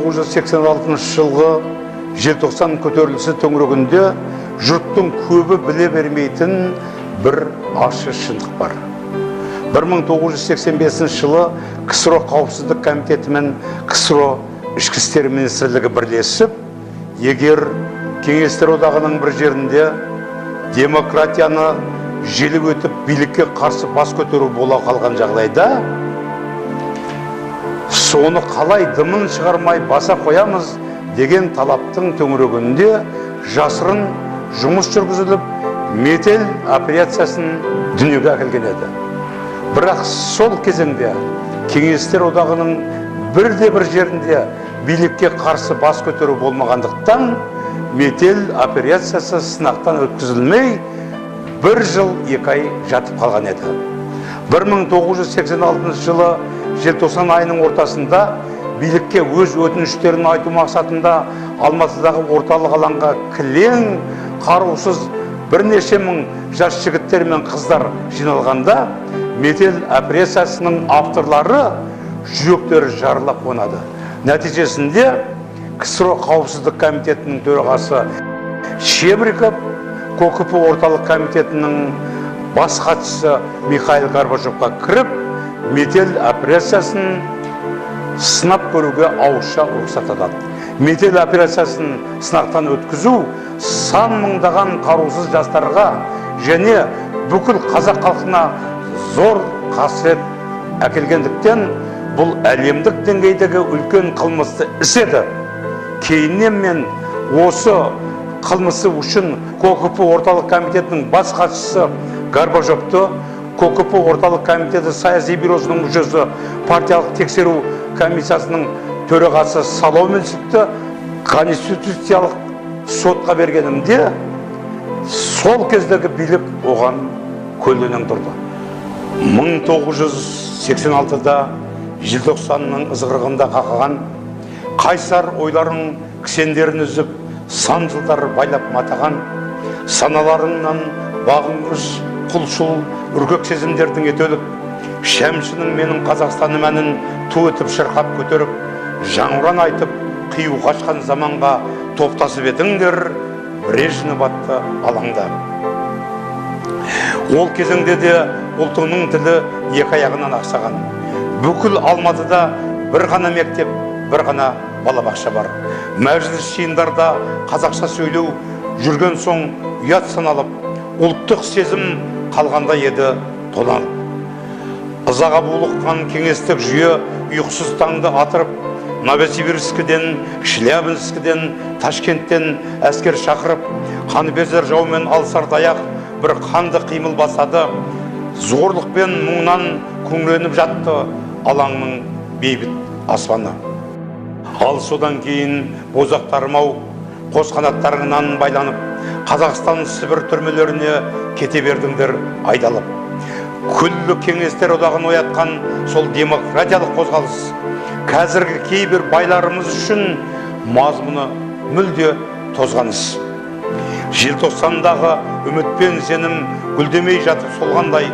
1986 жылғы желтоқсан көтерілісі төңірегінде жұрттың көбі біле бермейтін бір ащы шындық бар. 1985 жылы КСРО қауіпсіздік комитеті мен КСРО ішкі істер министрлігі бірлесіп, егер Кеңестер одағының бір жерінде демократияны желіп өтіп билікке қарсы бас көтеру бола қалған жағдайда, соны қалай дымын шығармай баса қоямыз деген талаптың төңірегінде жасырын жұмыс жүргізіліп, метел операциясын дүниеге әкелген еді. Бірақ сол кезеңде Кеңестер одағының бірде-бір жерінде билікке қарсы бас көтеру болмағандықтан, метел операциясы сынақтан өткізілмей, 1 жыл 2 ай жатып қалған еді. 1986 жылы желтоқсан айының ортасында билікке өз өтініштерін айту мақсатында Алматыдағы орталық алаңға кілең, қарусыз бірнеше мың жас жігіттер мен қыздар жиналғанда, метел операциясының авторлары жүректері жарылып қонады. Нәтижесінде КСРО қауіпсіздік комитетінің төрағасы Шебриков, КОКП орталық комитетінің бас хатшысы Михаил Горбачевқа кіріп, метел операциясын сынап көруге ауызша рұқсат алады. Метел операциясын сынақтан өткізу сан мыңдаған қарусыз жастарға және бүкіл қазақ халқына зор қасірет әкелгендіктен, бұл әлемдік деңгейдегі үлкен қылмысты іс еді. Кейіннен мен осы қылмысы үшін КОКП орталық комитетінің бас хатшысы Горбачевты, КОКП орталық комитеті саяси бюросының мүшесі, партиялық тексеру комиссиясының төрағасы Соломеншікті конституциялық сотқа бергенімде, сол кездегі билік оған көлденең тұрды. 1986-да желтоқсанның ызғырығында қақаған, қайсар ойларын кісендерін үзіп, сан жылдар байлап матаған, саналарыңнан бағынғыш құлшыл үркек сезімдердің етөліп, шәмшінің менің Қазақстаным әнін ту етіп шырқап көтеріп, жаңғыран айтып, қию қашқан заманға топтасып етіңдер, Брежнев атты алаңда. Ол кезеңде де ұлтының тілі екі аяғынан ақсаған. Бүкіл Алматыда бір ғана мектеп, бір ғана балабақша бар. Мәжіліс жиындарда қазақша сөйлеу жүрген соң ұят саналып, ұлттық сезім қалғанда еді тонанып. Ызаға булыққан кеңестік жүйе ұйқысыз таңды атырып, Новосибирскіден, Шлябинскіден, Ташкенттен әскер шақырып, қанбезер жаумен алсар даяқ бір қанды қимыл басады. Зорлықпен мұңнан күңіреніп жатты алаңның бейбіт аспаны. Ал содан кейін бозақтарым-ау, қос қанаттарыңнан байланып, Қазақстан Сібір түрмелеріне кете бердіңдер айдалып. Күллі Кеңестер одағын оятқан сол демократиялық қозғалыс қазіргі кейбір байларымыз үшін мазмұны мүлде тозғаныс. Желтоқсандағы үміт пен сенім гүлдемей жатып солғандай,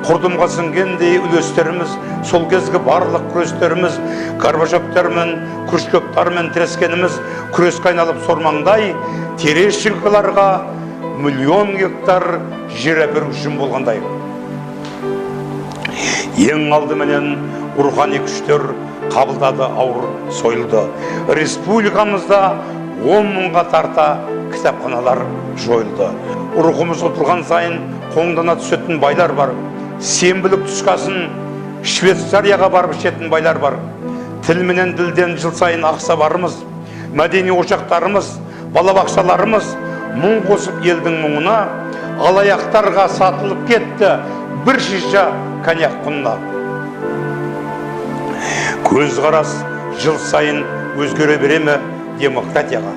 құрдымға сіңгендей үлестеріміз, сол кезгі барлық күрестеріміз, Горбачевтермен, Крючковтармен тірескеніміз, күреске айналып сормаңдай, Терещенколарға миллион гектар жер әперу үшін болғандай. Ең алдыменен рухани күштер қабылдады, ауыр сойылды. Республикамызда 10 мыңға тарта кітапханалар жойылды. Рухымыз ұтылған сайын қоңдана түсетін байлар бар. Сенбілік түскасын Швейцарияға барып ішетін байлар бар. Тіл менен ділден жыл сайын ақса барымыз, мәдени ошақтарымыз, балабақшаларымыз мұң қосып елдің мұңына, алаяқтарға сатылып кетті бір шиша коньяк құнына. Көзқарас жыл сайын өзгере береме демократияға?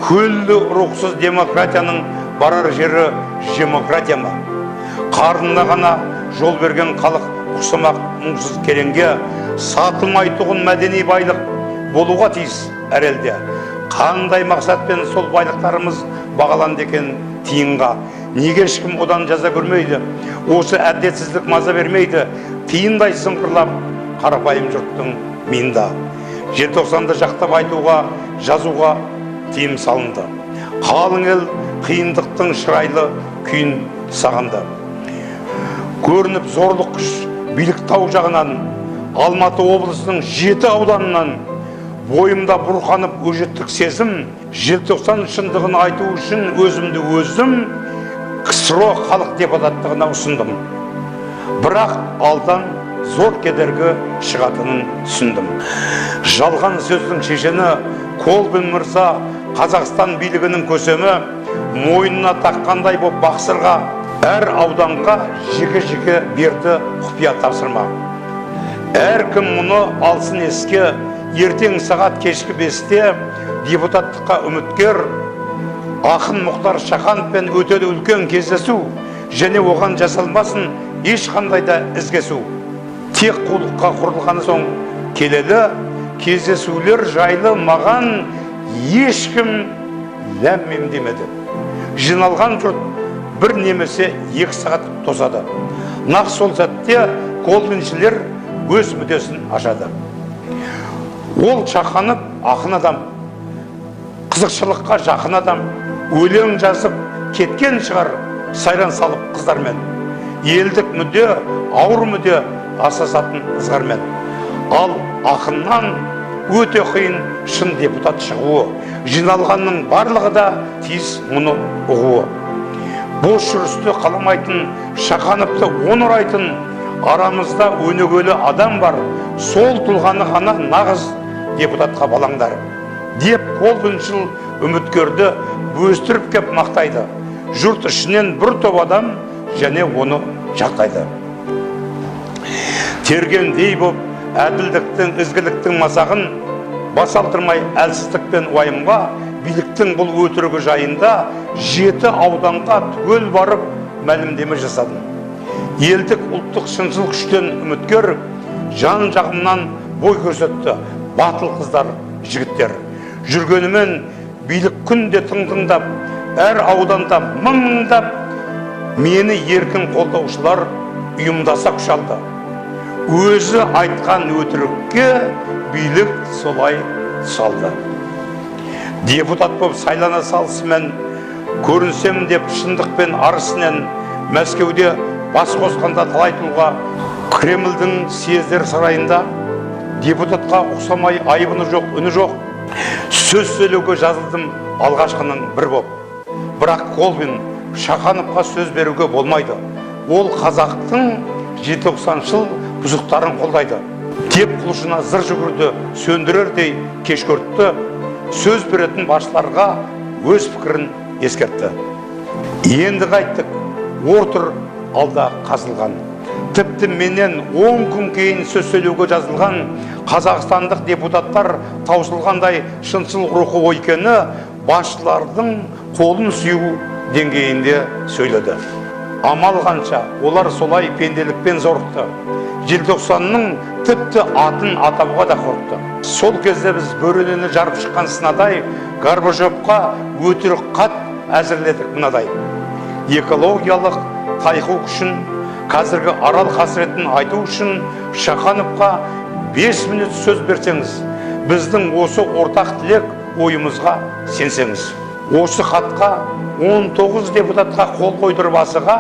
Күллі рухсыз демократияның барар жері демократия ма? Қарнына ғана жол берген халық ұқсамақ мұңсыз керенге, сатылмай тұғын мәдени байлық болуға тиіс әр елде. Қандай мақсатпен сол байлықтарымыз бағаланды екен тиынға? Неге ешкім одан жаза көрмейді? Осы әділетсіздік маза бермейді? Тиындай сыңғырлап қарапайым жұрттың миында. желтоқсанды жақтап айтуға, жазуға тыйым салынды. Қалың ел қиындықтың шырайлы күйін сағынды. Көрініп зорлық күш билік тау жағынан, Алматы облысының 7 ауданынан бойымда бұрқанып өжеттік сезім, желтоқсан шындығын айту үшін өзімді өзім КСРО халық депутаттығына ұсындым. Бірақ алдан зор кедергі шығатынын түсіндім. Жалған сөздің шешені Колбин мырза Қазақстан билігінің көсемі мойнына таққандай боп бақсырға әр ауданға жеке-жеке берді құпия тапсырма. Әркім мұны алсын еске, ертең сағат кешкі 5-те депутаттыққа үміткер ақын Мұхтар Шахановпен өтеді үлкен кездесу, және оған жасалмасын ешқандай да ізгесу. Тек қулыққа құрылғаны соң келелі кездесулер жайлы маған ешкім ләм-мим демеді. Жиналған жұрт бір немесе 2 сағат тосады. Нақ сол сәтте Колбиншілер өз мүддесін ашады. Ол Шаханов ақын адам, қызықшылыққа жақын адам, өлең жазып кеткен шығар сайран салып қыздармен. Елдік мүдде, ауыр мүдде асасатын ызғармен. Ал ақыннан өте қиын шын депутат шығуы, жиналғанның барлығы да тиіс мұны ұғуы. Бос жүрісті қаламайтын, Шахановты онырайтын арамызда өнегелі адам бар, сол тұлғаны ғана нағыз депутатқа балаңдар деп Колбиншіл үміткерді бөстіріп кеп мақтайды. Жұрт ішінен бір топ адам және оны жақтайды. Тергендей боп әділдіктің, ізгіліктің масағын бас алдырмай әлсіздік пен уайымға, биліктің бұл өтірігі жайында 7 ауданға түгел барып мәлімдеме жасадым. Елдік ұлттық шыншыл күштен үміткер жан жағымнан бой көрсетті. Батыл қыздар, жігіттер. Жүргенімен билік күнде тыңдап, әр ауданда мың-мыңдап мені еркін қолдаушылар ұйымдаса күш алды. Өзі айтқан өтірікке билік солай салды. Депутат боп сайлана салысымен көрінсем деп шындықпен арысынан Мәскеуде бас қосқанда талай тұлға Кремльдің съездер сарайында депутатқа ұқсамай айыбыны жоқ, үні жоқ. Сөз сөйлеуге жазылдым алғашқының бір боп. Бірақ Колбин Шахановқа сөз беруге болмайды. Ол қазақтың 90-шыл бұзықтарын қолдайды. Теп құлышына зыр жүгірді, сөндірердей кеш көртті. Сөз беретін басшыларға өз пікірін ескертті. Енді қайттық, ортыр алда қазылған. Тіпті менен 10 күн кейін сөз сөйлеуге жазылған қазақстандық депутаттар таусылғандай шыншыл рухы ойкені басшылардың қолын сүю деңгейінде сөйледі. Амал қанша, олар солай пенделікпен зорықты. Желтоқсанның тіпті атын атауға да қорықты. Сол кезде біз бөренені жарып шыққан сынадай Горбачевқа өтірік хат әзірледік мынадай. Экологиялық тайқу күшін, қазіргі арал қасіретін айту үшін Шахановқа 5 минут сөз берсеңіз, біздің осы ортақ тілек ойымызға сенсеңіз. Осы хатқа 19 депутатқа қол қойдырып асыға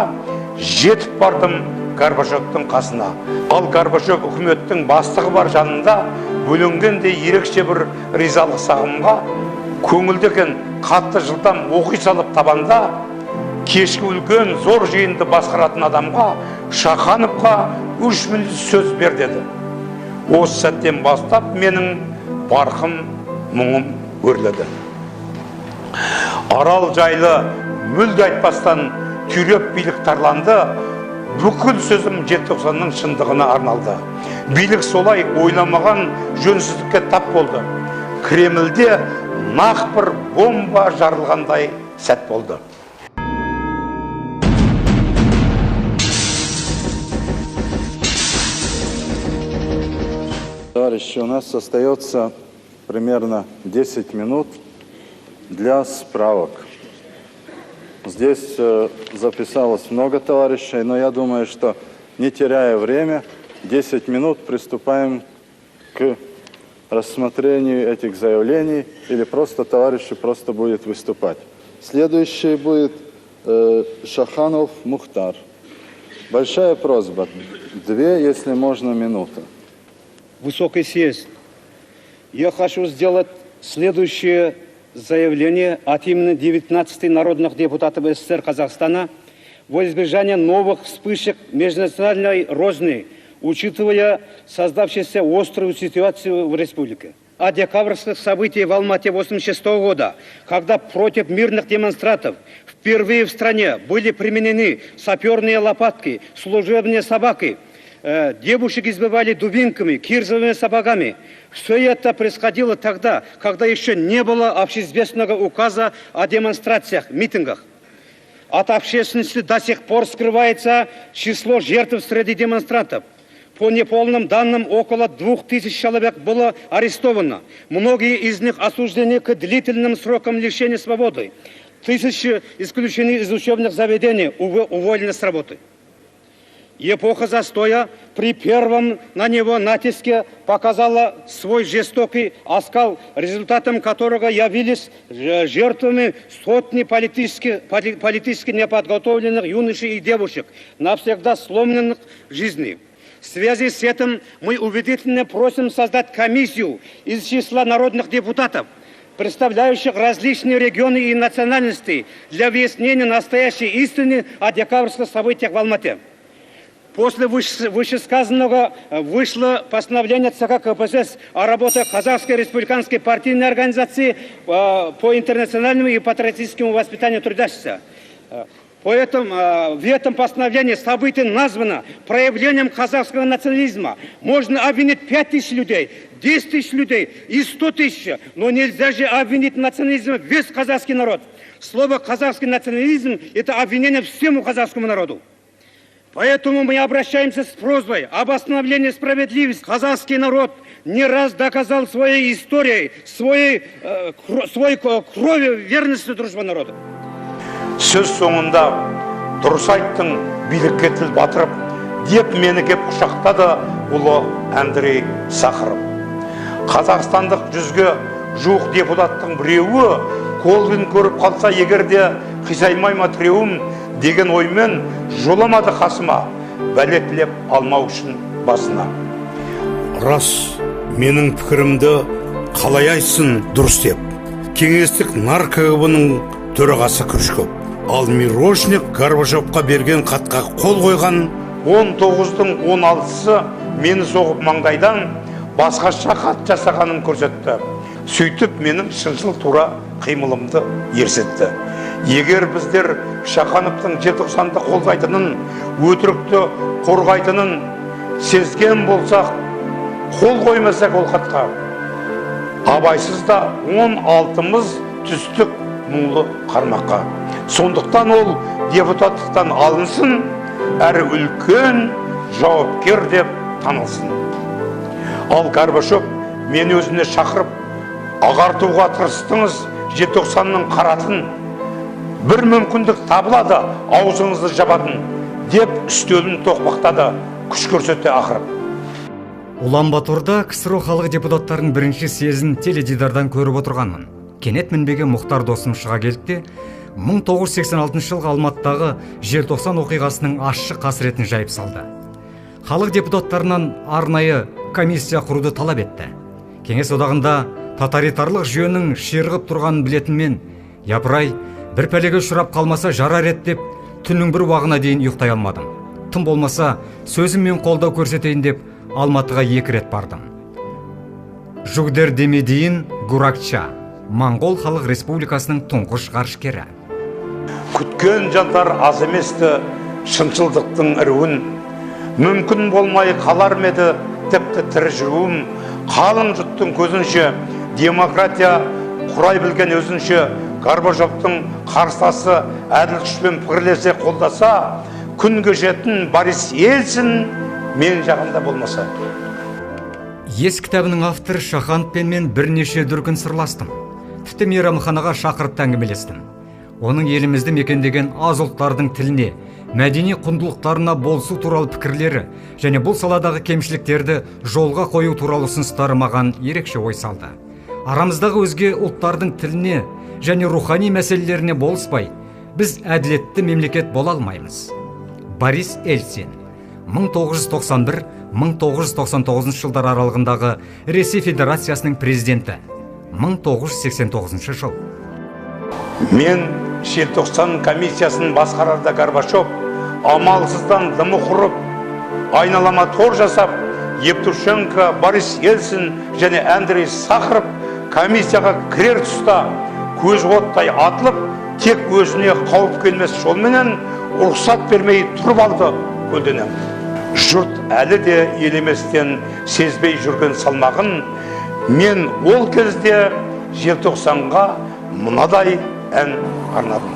жетіп бардым Горбачевтың қасына. Ал Горбачев үкіметтің бастығы бар жанында бөлінгенде ерекше бір ризалық сағымға, көңілдеген қатты жылдам оқи салып табанда кешкі үлкен зор жиынды басқаратын адамға Шахановқа 3 минут сөз бер деді. Осы сәттен бастап менің барқым, мұңым өрледі. Арал жайлы мүлде айтпастан түйреп билік тарланды. Бүкіл сөзім желтоқсанның шындығына арналды. Билік солай ойламаған жөнсіздікке тап болды. Кремльде нақ бір бомба жарылғандай сәт болды. Товарищи, у нас остается примерно 10 минут для справок. Здесь записалось много товарищей, но я думаю, что не теряя время, 10 минут приступаем к рассмотрению этих заявлений или просто товарищи просто будет выступать. Следующий будет Шаханов Мухтар. Большая просьба, 2, если можно, минуты. Высокий съезд. Я хочу сделать следующее заявление от имени 19 народных депутатов СССР Казахстана во избежание новых вспышек межнациональной розни, учитывая создавшуюся острую ситуацию в республике. О декабрьских событиях в Алмате 1986 года, когда против мирных демонстрантов впервые в стране были применены саперные лопатки, служебные собаки, девушек избивали дубинками, кирзовыми сапогами. Все это происходило тогда, когда еще не было общеизвестного указа о демонстрациях, митингах. От общественности до сих пор скрывается число жертв среди демонстрантов. По неполным данным, около 2000 человек было арестовано. Многие из них осуждены к длительным срокам лишения свободы. Тысячи исключены из учебных заведений, уволены с работы. Эпоха застоя при первом на него натиске показала свой жестокий оскал, результатом которого явились жертвами сотни политически неподготовленных юношей и девушек, навсегда сломленных жизней. В связи с этим мы убедительно просим создать комиссию из числа народных депутатов, представляющих различные регионы и национальности, для выяснения настоящей истины о декабрьских событиях в Алмате. После вышесказанного вышло постановление ЦК КПСС о работе Казахской республиканской партийной организации по интернациональному и патриотическому воспитанию трудящихся. Поэтому в этом постановлении событие названо проявлением казахского национализма. Можно обвинить 5000 людей, 10 000 людей и 100 000, но нельзя же обвинить национализм весь казахский народ. Слово «казахский национализм» – это обвинение всему казахскому народу. Поэтому мы обращаемся с просьбой об остановлении справедливости. Казахский народ не раз доказал своей историей, своей кровью верности дружбы народа. Сөз соңында дұрыс айттың, билікке тіл батырып, деп мені кеп құшақтады ұлы Андрей Сахаров. Қазақстандық 100-ге жуық депутаттың біреуі қолын көріп қалса, егерде қисаймай ма тіреуім деген оймен жоламады қасыма, бәлетлеп алмау үшін басына. Рас, менің пікірімді қалай айтсын дұрыс деп. Кеңестік КГБ-ның төрағасы Крючков. Ал Мирошник Горбачевқа берген хатқа қол қойған 19-дің 16-сы мені соғып маңдайдан басқаша хат жасағанын көрсетті. Сөйтіп менің шыншыл тура қимылымды ерсетті. Егер біздер Шахановтың желтоқсанды қолдайтынын, өтірікті қорғайтынын сезген болсақ, қол қоймасақ ол хатқа, абайсызда 16-мыз түстік мұңлы қармаққа. Сондықтан ол депутаттықтан алынсын, әрі үлкен жауапкер деп танылсын. Ал Горбачев мен өзіне шақырып, ағартуға тырыстыңыз, желтоқсанның қаратын, бір мүмкіндік табылады, аузыңызды жабатын, деп үстелін тоқпақтады, күш көрсетті ақырып. Улан-Баторда КСРО халық депутаттарын бірінші съезін теледидардан көріп отырғанмын. Кенет мінбеге Мұхтар досым шыға келді, 1986 жылғы Алматыдағы желтоқсан оқиғасының ащы қасіретін жайып салды. Халық депутаттарынан арнайы комиссия құруды талап етті. Кеңес одағында тоталитарлық жүйенің ширығып тұрғанын білетінмен, япырай, бір пәлеге ұшырап қалмаса жарар еді деп, түннің бір уағына дейін ұйықтай алмадым. Тым болмаса, сөзіммен қолдау көрсетейін деп, Алматыға 2 рет бардым. Жугдер Демедиин Гуракча, Моңғол Халық Республикасының тұңғыш ғарышкері. Күткен жандар аз еместі шыншылдықтың іруін, мүмкін болмай қалар меді тіпті тірі жүруім, қалың жұрттың көзінше, демократия құрай білген өзінше, Горбачевтың қарсыласы әділ күшпен пікірлесе қолдаса, күнге жетін Борис Ельцин мен жағында болмаса. Ес кітабының авторы Шахановпен мен бірнеше дүркін сырластым. Тіпті мейрамханаға шақырып әңгімелестім. Оның елімізді мекендеген аз ұлттардың тіліне, мәдени құндылықтарына болсу туралы пікірлері және бұл саладағы кемшіліктерді жолға қою туралы ұсыныстары маған ерекше ой салды. Арамыздағы өзге ұлттардың тіліне және рухани мәселелеріне болыспай, біз әділетті мемлекет бола алмаймыз. Борис Ельцин, 1991-1999 жылдар аралығындағы Ресей Федерациясының президенті, 1989 жыл. Мен желтоқсан комиссиясын басқарарда Горбачев амалсыздан дымы құрып, айналама тор жасап, Евтушенко, Борис Ельцин және Андрей Сахаров комиссияға кірер тұста көз оттай атылып, тек өзіне қауіп келмес жолменен рұқсат бермей тұрып алды көлденең. Жұрт әлі де елеместен сезбей жүрген салмағын, мен ол кезде желтоқсанға мынадай ән арнадым.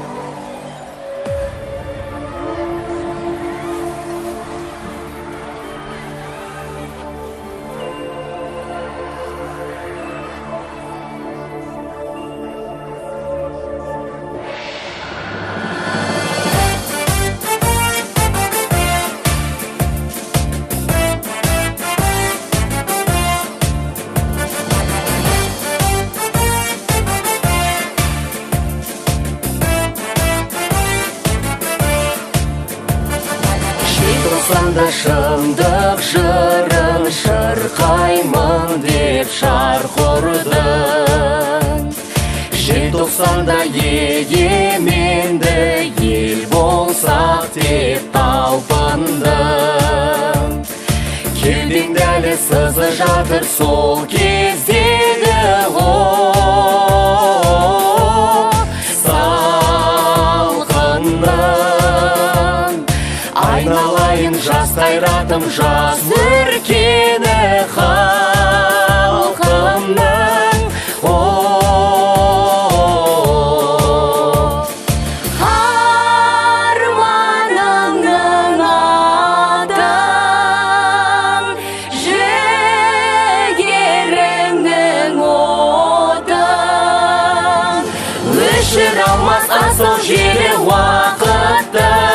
Желтоқсанда шындық жырын шырқаймын деп шарқ ұрдың. Желтоқсанда егеменді ел болсақ деп талпындың. Кеудеңде әлі сызы жатыр сол кездегі айналайын жас қайратым, жас өркені халқымның. Арманыңның атын, жігеріңнің отын, өшір алмас асыл желі уақыттың.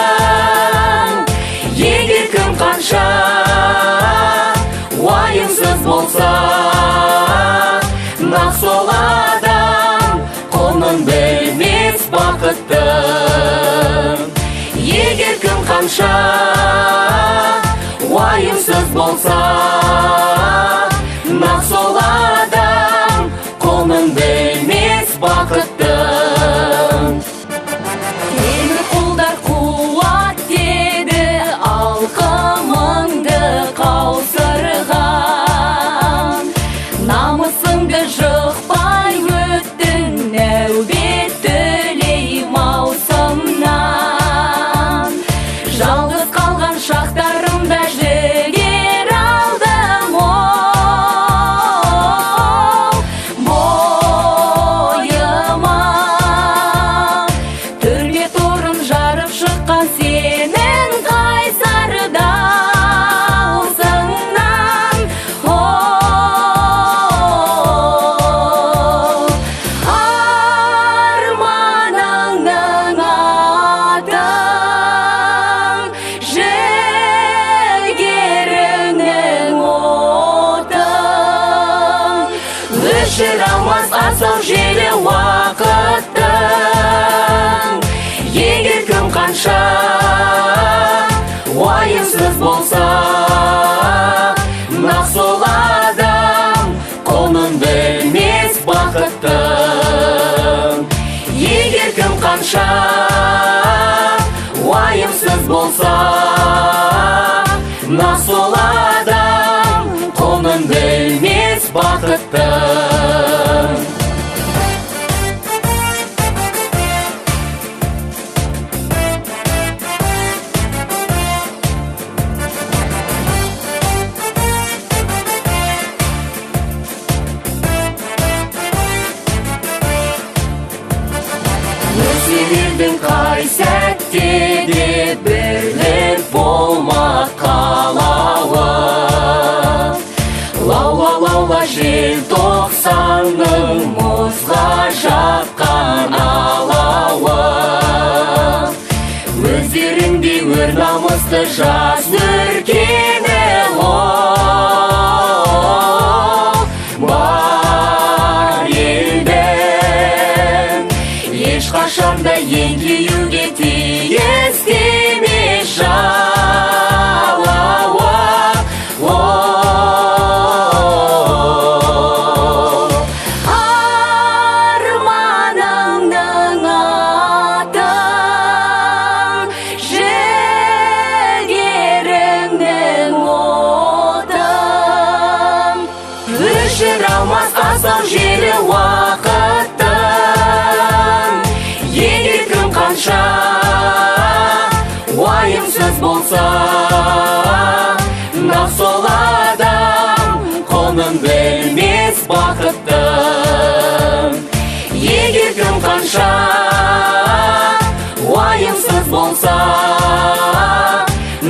Қанша уайымсыз болса, нақ сол адам құнын білмес бақыттың. Егер кім қанша уайымсыз болса, нақ сол адам құнын білмес бақыттың. Темір қолдар қуат деді алқымыңды қаусырған. Намысыңды жықпай өттің нәубет төлей маусымнан. Жалғыз қалған шақтарымда жігер алдым бойыма. Түрме торын жарып шыққан сенің қайсар даусыңнан. Арманыңның атын, жігеріңнің отын, өшір алмас асыл желі уақыттың. Егер кім қанша уайымсыз болса, нақ сол адам құнын білмес бақыттың. Егер кім қанша уайымсыз болса, нақ сол адам құнын білмес бақыттың. Өзгелердің қай сәтте де бірлік болмақ қалауы. Лаула лаула желтоқсанның мұзға жаққан алауы. Өздеріңде асты жас өркені бар елдің ешқашанда еңкеюге тиіс емес арманыңның атын жігеріңнің отын өшір алмас асау желі уақыттың егер күн қанша уайымсыз болса нақ сол адам құнын білмес бақыттың егер күн қанша уайымсыз болса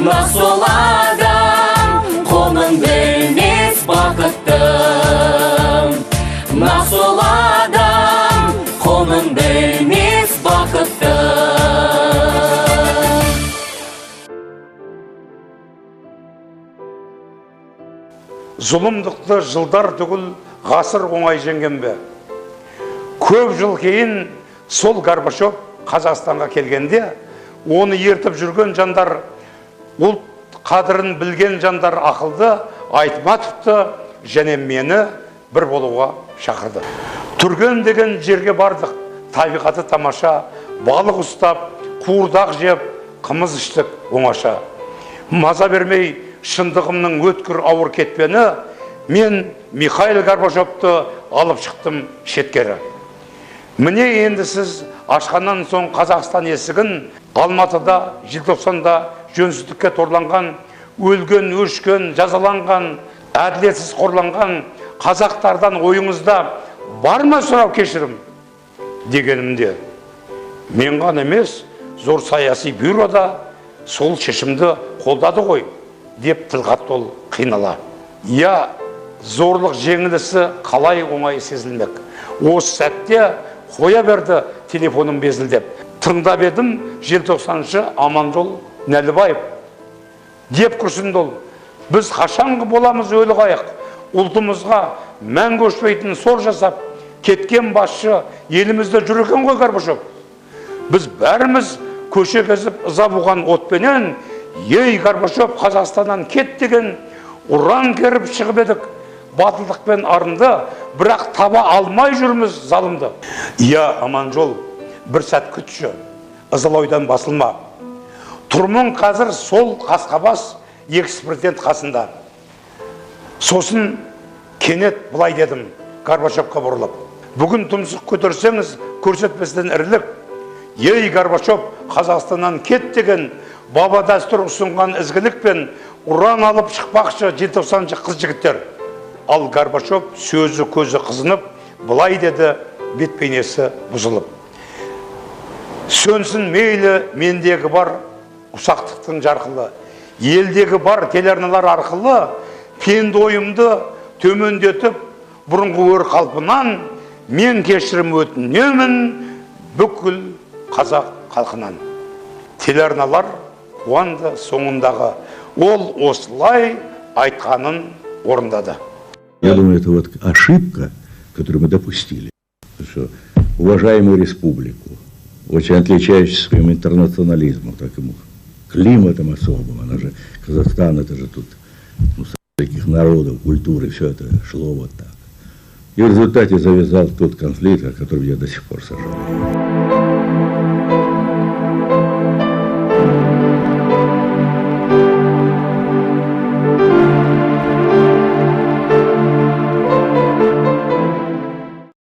нақ сол адам құнын білмес бақыттың нақ сол адам құнын білмес бақыттың зұлымдықты жылдар түгіл ғасыр оңай жеңген бе? Көп жыл кейін сол Горбачев Қазақстанға келгенде, оны ертіп жүрген жандар, ұлт қадірін білген жандар ақылды Айтматовты және мені бір болуға шақырды. Түрген деген жерге бардық, табиғаты тамаша, балық ұстап, қуырдақ жеп, қымыз іштік оңаша. Маза бермей шындығымның өткір ауыр кетпені, мен Михаил Горбачевты алып шықтым шеткері. Міне енді сіз ашқаннан соң Қазақстан есігін Алматыда, желтоқсанда жөнсіздікке торланған, өлген, өшкен, жазаланған, әділетсіз қорланған қазақтардан ойыңызда бар ма сұрау кешірім дегенімде, мен ғана емес, зор саяси бюрода сол шешімді қолдады ғой деп тіл қатты ол қинала. Я зорлық жеңілісі қалай оңай сезілмек. Осы сәтте қоя берді телефоным безілдеп. Тыңдап едім желтоқсаншы Аманжол Нәлібаев деп күрсінді ол. Біз қашанғы боламыз өлі қайық, ұлтымызға мәңгі өшпейтін сор жасап, кеткен басшы елімізде жүр екен ғой Горбачев. Біз бәріміз көше кезіп ыза буған отпенен, ей Горбачев Қазақстаннан кет деген ұран керіп шығып едік. Батылдықпен арынды, бірақ таба алмай жүрміз залымды. Я, Аманжол, бір сәт күтші, ызыл ойдан басылма. Тұрмын қазір сол қасқабас экс-президент қасында. Сосын кенет былай дедім Горбачевқа бұрылып. Бүгін тұмсық көтерсеңіз көрсетпестен ірілік. Ей Горбачев Қазақстаннан кет деген баба дәстүр ұсынған ізгілікпен ұран алып шықпақшы желтоқсаншы қыз жігіттер. Ал Горбачев сөзі көзі қызынып, былай деді бет бейнесі бұзылып. Сөнсін мейлі мендегі бар ұсақтықтың жарқылы, елдегі бар телеарналар арқылы пенді ойымды төмендетіп, бұрынғы өр қалпынан мен кешірім өтінемін бүкіл қазақ халқынан. Телеарналар қуанды соңындағы, ол осылай айтқанын орындады. Я думаю, это вот ошибка, которую мы допустили. Что уважаемую республику, очень отличающуюся своим интернационализмом, таким климатом особым, она же, Казахстан, это же тут таких народов, культуры, все это шло вот так. И в результате завязал тот конфликт, о котором я до сих пор сожалею.